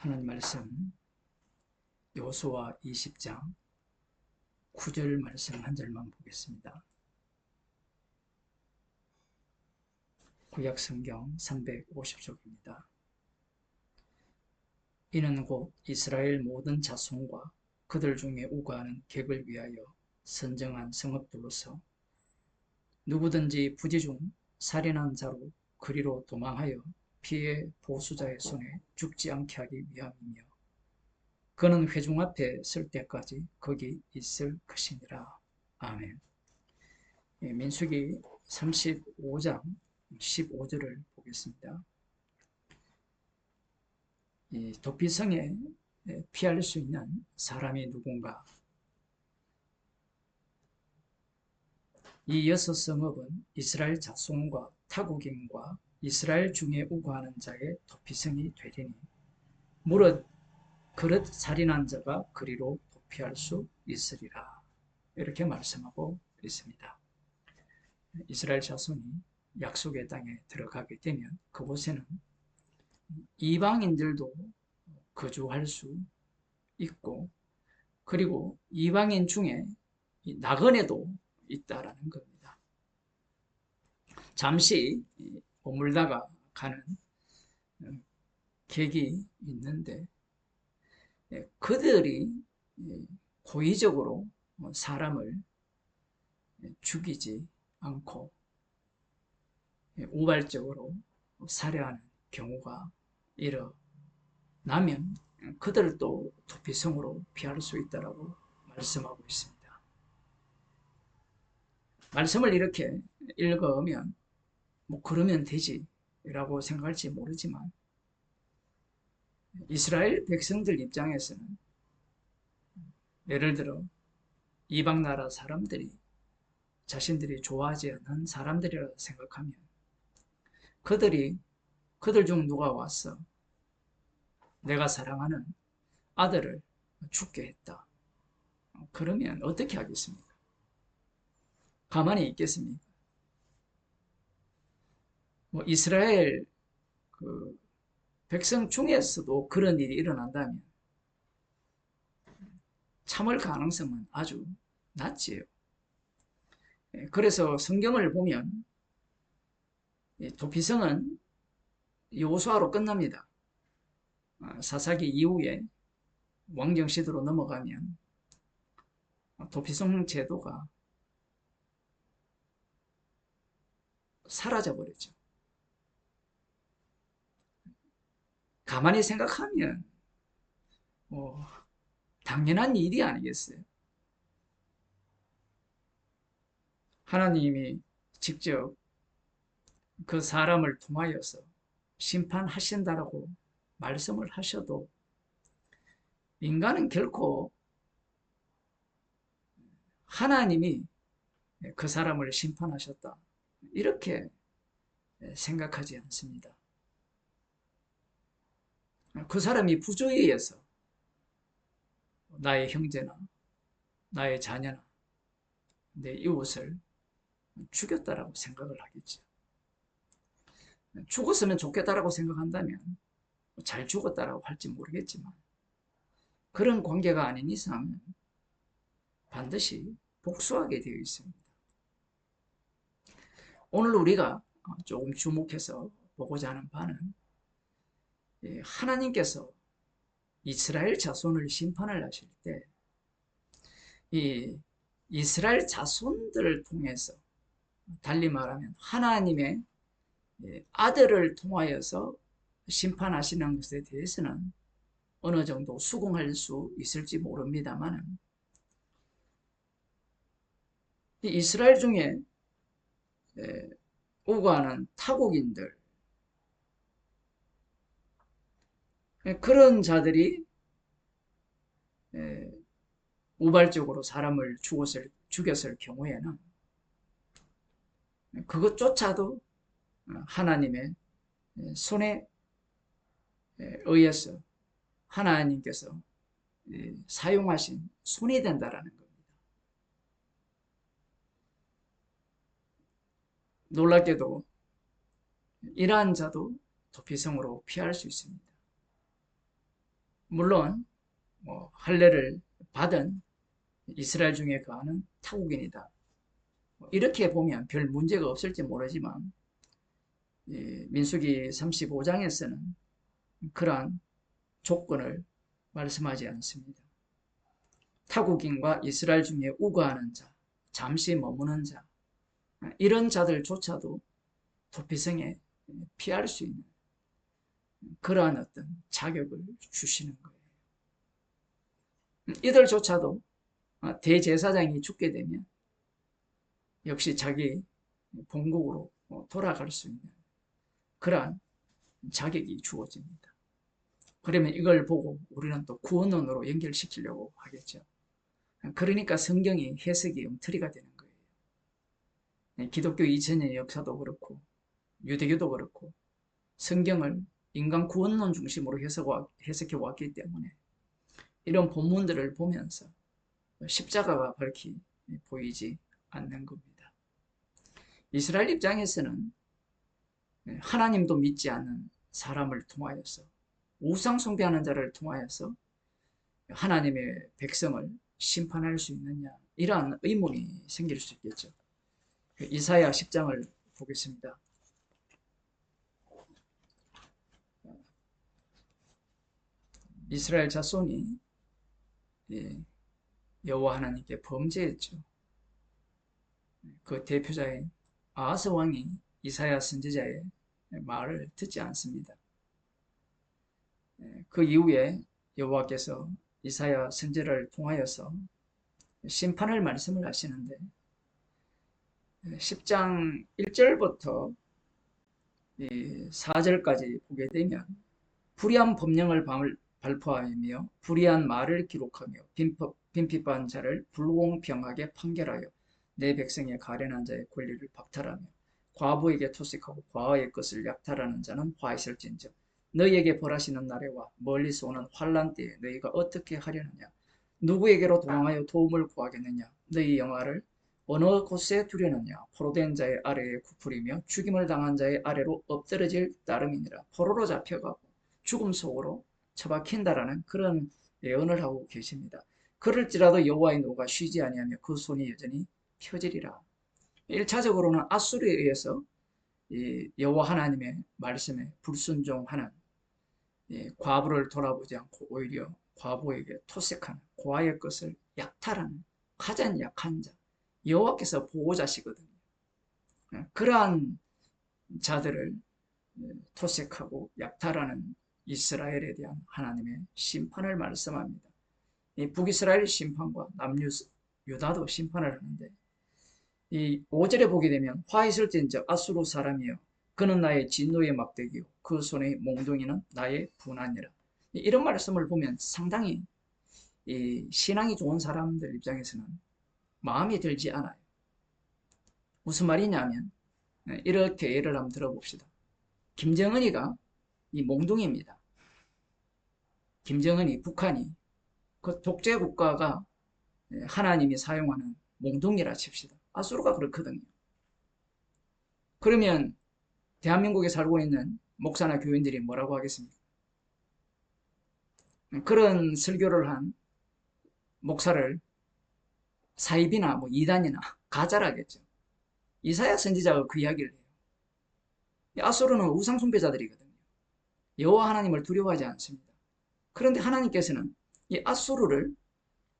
하나님 말씀 여호수아 20장 9절 말씀 한 절만 보겠습니다. 구약 성경 350쪽입니다. 이는 곧 이스라엘 모든 자손과 그들 중에 우거하는 객을 위하여 선정한 성읍들로서 누구든지 부지 중 살인한 자로 그리로 도망하여 피해 보수자의 손에 죽지 않게 하기 위함이며 그는 회중 앞에 설 때까지 거기 있을 것이니라. 아멘. 민수기 35장 15절을 보겠습니다. 이 도피성에 피할 수 있는 사람이 누군가? 이 여섯 성읍은 이스라엘 자손과 타국인과 이스라엘 중에 우거하는 자의 도피성이 되리니 무릇 그릇 살인한 자가 그리로 도피할 수 있으리라. 이렇게 말씀하고 있습니다. 이스라엘 자손이 약속의 땅에 들어가게 되면 그곳에는 이방인들도 거주할 수 있고, 그리고 이방인 중에 나그네도 있다라는 겁니다. 잠시 머물다가 가는 객이 있는데 그들이 고의적으로 사람을 죽이지 않고 우발적으로 살해하는 경우가 일어나면 그들도 도피성으로 피할 수 있다고 말씀하고 있습니다. 말씀을 이렇게 읽으면 뭐 그러면 되지라고 생각할지 모르지만 이스라엘 백성들 입장에서는 예를 들어 이방 나라 사람들이 자신들이 좋아하지 않는 사람들이라고 생각하면 그들 중 누가 와서 내가 사랑하는 아들을 죽게 했다. 그러면 어떻게 하겠습니까? 가만히 있겠습니까? 뭐 이스라엘 그 백성 중에서도 그런 일이 일어난다면 참을 가능성은 아주 낮지요. 그래서 성경을 보면 도피성은 여호수아로 끝납니다. 사사기 이후에 왕정 시대로 넘어가면 도피성 제도가 사라져버렸죠. 가만히 생각하면 당연한 일이 아니겠어요. 하나님이 직접 그 사람을 통하여서 심판하신다라고 말씀을 하셔도 인간은 결코 하나님이 그 사람을 심판하셨다 이렇게 생각하지 않습니다. 그 사람이 부조에 의해서 나의 형제나 나의 자녀나 내 이웃을 죽였다라고 생각을 하겠죠. 죽었으면 좋겠다라고 생각한다면 잘 죽었다라고 할지 모르겠지만 그런 관계가 아닌 이상 반드시 복수하게 되어 있습니다. 오늘 우리가 조금 주목해서 보고자 하는 바는 하나님께서 이스라엘 자손을 심판을 하실 때 이 이스라엘 자손들을 통해서 달리 말하면 하나님의 아들을 통하여서 심판하시는 것에 대해서는 어느 정도 수긍할 수 있을지 모릅니다만 이스라엘 중에 우거하는 타국인들 그런 자들이 우발적으로 사람을 죽였을 경우에는 그것조차도 하나님의 손에 의해서 하나님께서 사용하신 손이 된다라는 겁니다. 놀랍게도 이러한 자도 도피성으로 피할 수 있습니다. 물론 할례를 받은 이스라엘 중에 거하는 타국인이다. 이렇게 보면 별 문제가 없을지 모르지만 민수기 35장에서는 그러한 조건을 말씀하지 않습니다. 타국인과 이스라엘 중에 우거하는 자, 잠시 머무는 자, 이런 자들조차도 도피성에 피할 수 있는 그러한 어떤 자격을 주시는 거예요. 이들조차도 대제사장이 죽게 되면 역시 자기 본국으로 돌아갈 수 있는 그러한 자격이 주어집니다. 그러면 이걸 보고 우리는 또 구원론으로 연결시키려고 하겠죠. 그러니까 성경이 해석이 엉터리가 되는 거예요. 기독교 2000년의 역사도 그렇고 유대교도 그렇고 성경을 인간 구원론 중심으로 해석해 왔기 때문에 이런 본문들을 보면서 십자가가 밝히 보이지 않는 겁니다. 이스라엘 입장에서는 하나님도 믿지 않는 사람을 통하여서 우상 숭배하는 자를 통하여서 하나님의 백성을 심판할 수 있느냐, 이러한 의문이 생길 수 있겠죠. 이사야 10장을 보겠습니다. 이스라엘 자손이 여호와 하나님께 범죄했죠. 그 대표자인 아하스 왕이 이사야 선지자의 말을 듣지 않습니다. 그 이후에 여호와께서 이사야 선지자를 통하여서 심판을 말씀을 하시는데 10장 1절부터 4절까지 보게 되면 불의한 법령을 발표하며 불의한 말을 기록하며 빈핍한 자를 불공평하게 판결하여 내 백성의 가련한 자의 권리를 박탈하며 과부에게 토색하고 과하의 것을 약탈하는 자는 화 있을진저 너희에게 벌하시는 날에와 멀리서 오는 환난 때에 너희가 어떻게 하려느냐 누구에게로 도망하여 도움을 구하겠느냐 너희 영화를 어느 곳에 두려느냐 포로된 자의 아래에 굽으리며 죽임을 당한 자의 아래로 엎드러질 따름이니라. 포로로 잡혀가고 죽음 속으로 처박힌다라는 그런 예언을 하고 계십니다. 그럴지라도 여호와의 노가 쉬지 아니하며 그 손이 여전히 펴지리라. 1차적으로는 아수르에 의해서 여호와 하나님의 말씀에 불순종하는 과부를 돌아보지 않고 오히려 과부에게 토색하는 고아의 것을 약탈하는 가장 약한 자, 여호와께서 보호자시거든요. 그러한 자들을 토색하고 약탈하는 이스라엘에 대한 하나님의 심판을 말씀합니다. 북이스라엘 심판과 남유다도 심판을 하는데 이 5절에 보게 되면 화 있을진저 아수르 사람이여 그는 나의 진노의 막대기요 그 손의 몽둥이는 나의 분한이라. 이런 말씀을 보면 상당히 신앙이 좋은 사람들 입장에서는 마음에 들지 않아요. 무슨 말이냐면 이렇게 예를 한번 들어봅시다. 김정은이가 이 몽둥이입니다. 김정은이 북한이 그 독재 국가가 하나님이 사용하는 몽둥이라 칩시다. 아수르가 그렇거든요. 그러면 대한민국에 살고 있는 목사나 교인들이 뭐라고 하겠습니까? 그런 설교를 한 목사를 사입이나 뭐 이단이나 가짜라겠죠. 이사야 선지자가 그 이야기를 해요. 아수르는 우상 숭배자들이거든요. 여호와 하나님을 두려워하지 않습니다. 그런데 하나님께서는 이 아수르를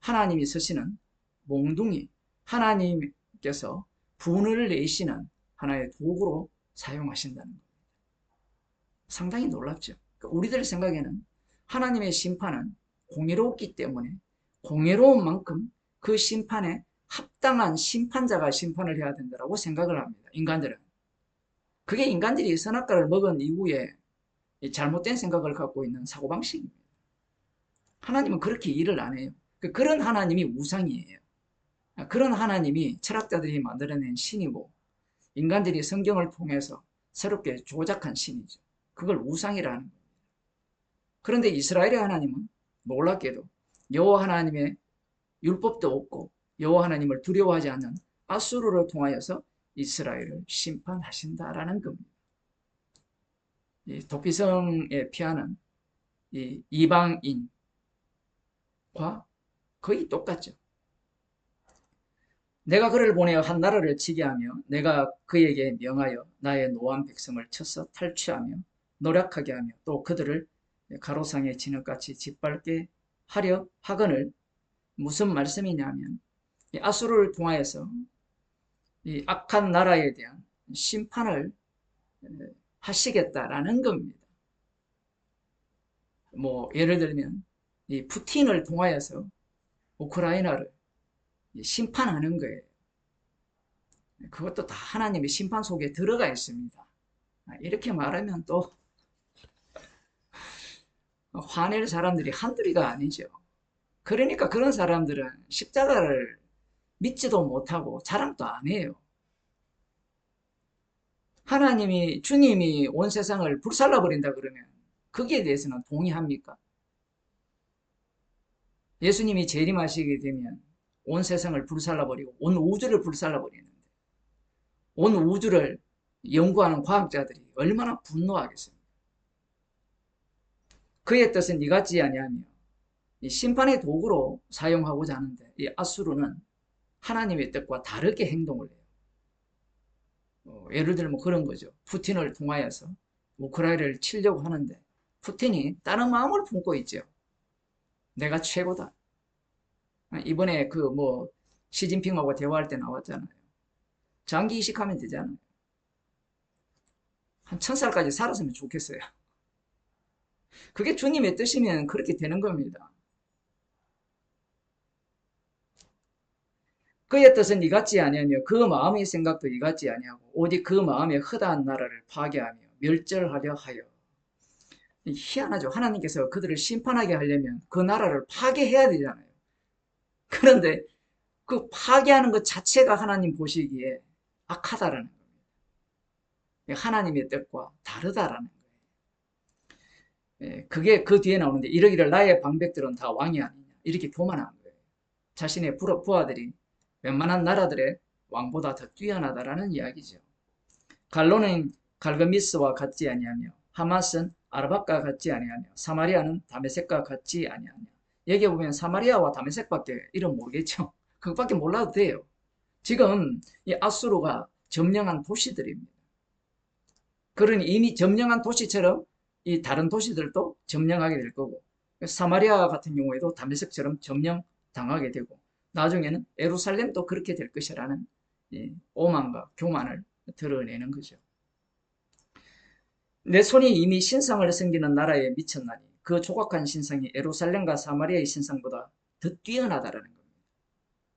하나님이 쓰시는 몽둥이, 하나님께서 분을 내시는 하나의 도구로 사용하신다는 겁니다. 상당히 놀랍죠. 우리들 생각에는 하나님의 심판은 공의롭기 때문에 공의로운 만큼 그 심판에 합당한 심판자가 심판을 해야 된다고 생각을 합니다. 인간들은. 그게 인간들이 선악과를 먹은 이후에 잘못된 생각을 갖고 있는 사고방식입니다. 하나님은 그렇게 일을 안 해요. 그런 하나님이 우상이에요. 그런 하나님이 철학자들이 만들어낸 신이고 인간들이 성경을 통해서 새롭게 조작한 신이죠. 그걸 우상이라는 겁니다. 그런데 이스라엘의 하나님은 놀랍게도 여호와 하나님의 율법도 없고 여호와 하나님을 두려워하지 않는 아수르를 통하여서 이스라엘을 심판하신다라는 겁니다. 이 도피성에 피하는 이 이방인과 거의 똑같죠. 내가 그를 보내어 한 나라를 치게 하며 내가 그에게 명하여 나의 노한 백성을 쳐서 탈취하며 노력하게 하며 또 그들을 가로상의 진흙같이 짓밟게 하려 하거늘. 무슨 말씀이냐면 이 아수르를 통하여서 이 악한 나라에 대한 심판을 하시겠다라는 겁니다. 뭐 예를 들면 이 푸틴을 통하여서 우크라이나를 심판하는 거예요. 그것도 다 하나님의 심판 속에 들어가 있습니다. 이렇게 말하면 또 화낼 사람들이 한둘이가 아니죠. 그러니까 그런 사람들은 십자가를 믿지도 못하고 자랑도 안 해요. 하나님이, 주님이 온 세상을 불살라버린다 그러면 거기에 대해서는 동의합니까? 예수님이 재림하시게 되면 온 세상을 불살라버리고 온 우주를 불살라버리는데 온 우주를 연구하는 과학자들이 얼마나 분노하겠습니까? 그의 뜻은 이같지 아니하며 심판의 도구로 사용하고자 하는데 이 아수르는 하나님의 뜻과 다르게 행동을 해요. 예를 들면 그런 거죠. 푸틴을 통하여서 우크라이나를 치려고 하는데 푸틴이 다른 마음을 품고 있죠. 내가 최고다. 이번에 그 뭐 시진핑하고 대화할 때 나왔잖아요. 장기 이식하면 되잖아요. 한 1000살까지 살았으면 좋겠어요. 그게 주님의 뜻이면 그렇게 되는 겁니다. 그의 뜻은 이같지 아니하며 그 마음의 생각도 이같지 아니하고 오직 그 마음의 허다한 나라를 파괴하며 멸절하려 하여. 희한하죠. 하나님께서 그들을 심판하게 하려면 그 나라를 파괴해야 되잖아요. 그런데 그 파괴하는 것 자체가 하나님 보시기에 악하다라는 겁니다. 하나님의 뜻과 다르다라는 거예요. 그게 그 뒤에 나오는데 이러기를 나의 방백들은 다 왕이 아니냐 이렇게 교만한 거예요. 자신의 부하들이 웬만한 나라들의 왕보다 더 뛰어나다라는 이야기죠. 갈로는 갈그미스와 같지 아니하며 하맛은 아르밧과 같지 아니하며 사마리아는 다메섹과 같지 아니하며. 여기 보면 사마리아와 다메섹밖에 이름 모르겠죠. 그것밖에 몰라도 돼요. 지금 이 아수르가 점령한 도시들입니다. 그러니 이미 점령한 도시처럼 이 다른 도시들도 점령하게 될 거고 사마리아 같은 경우에도 다메섹처럼 점령당하게 되고 나중에는 예루살렘도 그렇게 될 것이라는 오만과 교만을 드러내는 거죠. 내 손이 이미 신상을 섬기는 나라에 미쳤나니 그 조각한 신상이 예루살렘과 사마리아의 신상보다 더 뛰어나다라는 겁니다.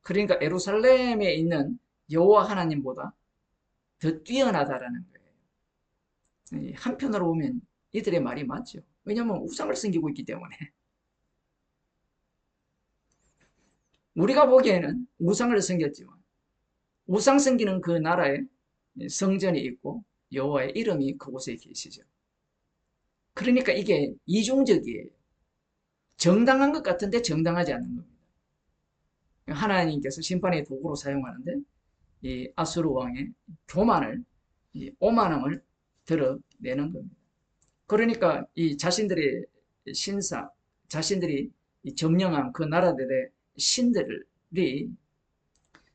그러니까 예루살렘에 있는 여호와 하나님보다 더 뛰어나다라는 거예요. 한편으로 보면 이들의 말이 맞죠. 왜냐하면 우상을 섬기고 있기 때문에. 우리가 보기에는 우상을 섬겼지만 우상 섬기는 그 나라에 성전이 있고 여호와의 이름이 그곳에 계시죠. 그러니까 이게 이중적이에요. 정당한 것 같은데 정당하지 않는 겁니다. 하나님께서 심판의 도구로 사용하는데 이 아수르 왕의 교만을, 이 오만함을 드러내는 겁니다. 그러니까 이 자신들의 신사, 자신들이 점령한 그 나라들의 신들이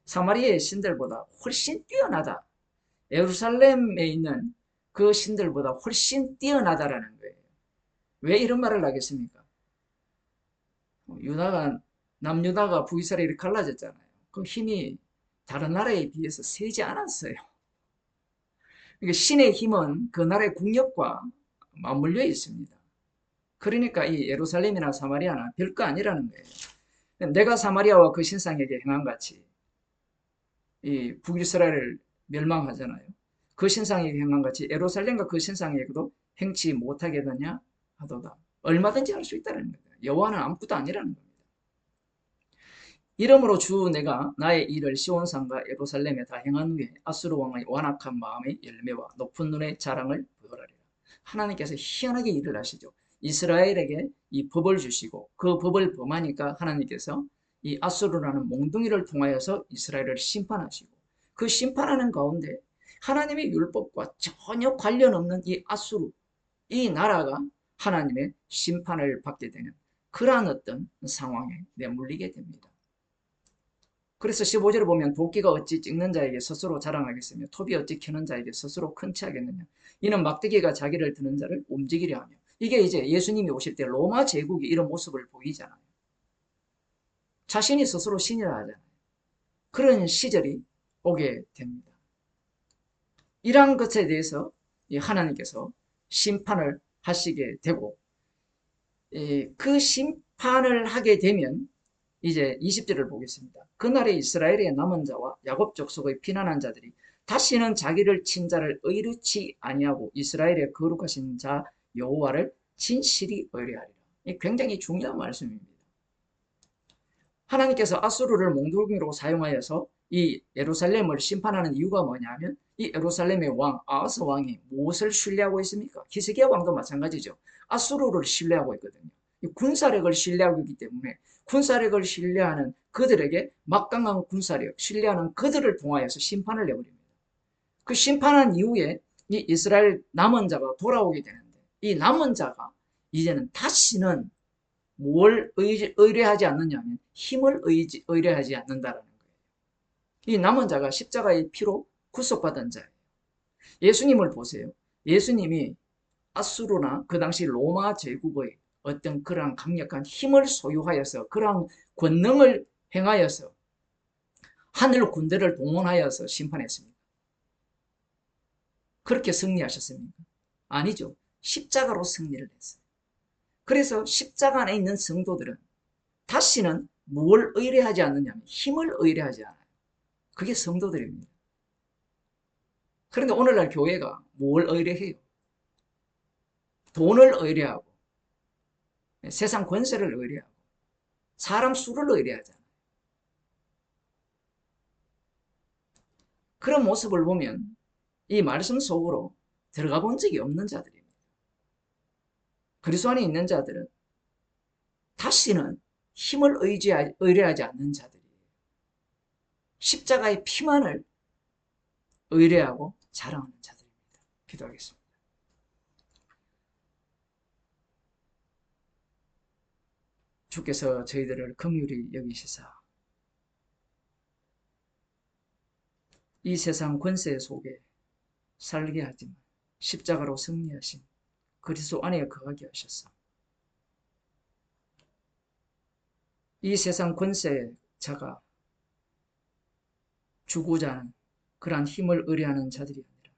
사마리아의 신들보다 훨씬 뛰어나다. 예루살렘에 있는 그 신들보다 훨씬 뛰어나다라는 거예요. 왜 이런 말을 하겠습니까? 남유다가 북이스라엘이 갈라졌잖아요. 그 힘이 다른 나라에 비해서 세지 않았어요. 그러니까 신의 힘은 그 나라의 국력과 맞물려 있습니다. 그러니까 이 예루살렘이나 사마리아나 별거 아니라는 거예요. 내가 사마리아와 그 신상에게 행한 같이 이 북이스라엘을 멸망하잖아요. 그 신상에게 행한 같이 예루살렘과 그 신상에게도 행치 못하겠느냐 하도다. 얼마든지 할 수 있다는 거예요. 여호와는 아무것도 아니라는 겁니다. 이러므로 주 내가 나의 일을 시온산과 예루살렘에 다 행한 후에 아수르 왕의 완악한 마음의 열매와 높은 눈의 자랑을 보여라리라. 하나님께서 희한하게 일을 하시죠. 이스라엘에게 이 법을 주시고 그 법을 범하니까 하나님께서 이 아수르라는 몽둥이를 통하여서 이스라엘을 심판하시고 그 심판하는 가운데 하나님의 율법과 전혀 관련 없는 이 아수르, 이 나라가 하나님의 심판을 받게 되는 그러한 어떤 상황에 내몰리게 됩니다. 그래서 15절을 보면 도끼가 어찌 찍는 자에게 스스로 자랑하겠으며 톱이 어찌 켜는 자에게 스스로 큰 체하겠느냐. 이는 막대기가 자기를 드는 자를 움직이려 하며. 이게 이제 예수님이 오실 때 로마 제국이 이런 모습을 보이잖아요. 자신이 스스로 신이라 하잖아요. 그런 시절이 오게 됩니다. 이러한 것에 대해서 하나님께서 심판을 하시게 되고 그 심판을 하게 되면 이제 20절을 보겠습니다. 그날에 이스라엘의 남은 자와 야곱 족속의 피난한 자들이 다시는 자기를 친 자를 의롭지 아니하고 이스라엘의 거룩하신 자 여호와를 진실이 의뢰하리라. 이 굉장히 중요한 말씀입니다. 하나님께서 아수르를 몽둥이로 사용하여서 이 예루살렘을 심판하는 이유가 뭐냐면 이 예루살렘의 왕 아하스 왕이 무엇을 신뢰하고 있습니까? 히스기야 왕도 마찬가지죠. 아수르를 신뢰하고 있거든요. 군사력을 신뢰하고 있기 때문에 군사력을 신뢰하는 그들에게 막강한 군사력, 신뢰하는 그들을 통하여서 심판을 내버립니다. 그 심판한 이후에 이 이스라엘 남은 자가 돌아오게 되는데 이 남은 자가 이제는 다시는 뭘 의뢰하지 않느냐면 힘을 의뢰하지 않는다라는 거예요. 이 남은 자가 십자가의 피로 구속받은 자예요. 예수님을 보세요. 예수님이 아수르나 그 당시 로마 제국의 어떤 그러한 강력한 힘을 소유하여서 그러한 권능을 행하여서 하늘 군대를 동원하여서 심판했습니다. 그렇게 승리하셨습니까? 아니죠. 십자가로 승리를 했어요. 그래서 십자가 안에 있는 성도들은 다시는 뭘 의뢰하지 않느냐면 힘을 의뢰하지 않아요. 그게 성도들입니다. 그런데 오늘날 교회가 뭘 의뢰해요? 돈을 의뢰하고 세상 권세를 의뢰하고 사람 수를 의뢰하잖아요. 그런 모습을 보면 이 말씀 속으로 들어가 본 적이 없는 자들입니다. 그리스도 안에 있는 자들은 다시는 힘을 의뢰하지 않는 자들이에요. 십자가의 피만을 의뢰하고 자랑하는 자들입니다. 기도하겠습니다. 주께서 저희들을 긍휼히 여기시사 이 세상 권세 속에 살게 하지만 십자가로 승리하신 그리스도 안에 거하게 하셔서 이 세상 권세자가 주고자 하는 그러한 힘을 의뢰하는 자들이 아니라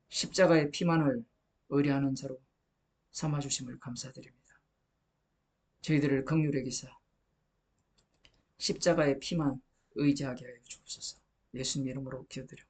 십자가의 피만을 의뢰하는 자로 삼아주심을 감사드립니다. 저희들을 긍휼히 여기사 십자가의 피만 의지하게 하여 주옵소서. 예수님 이름으로 기도드려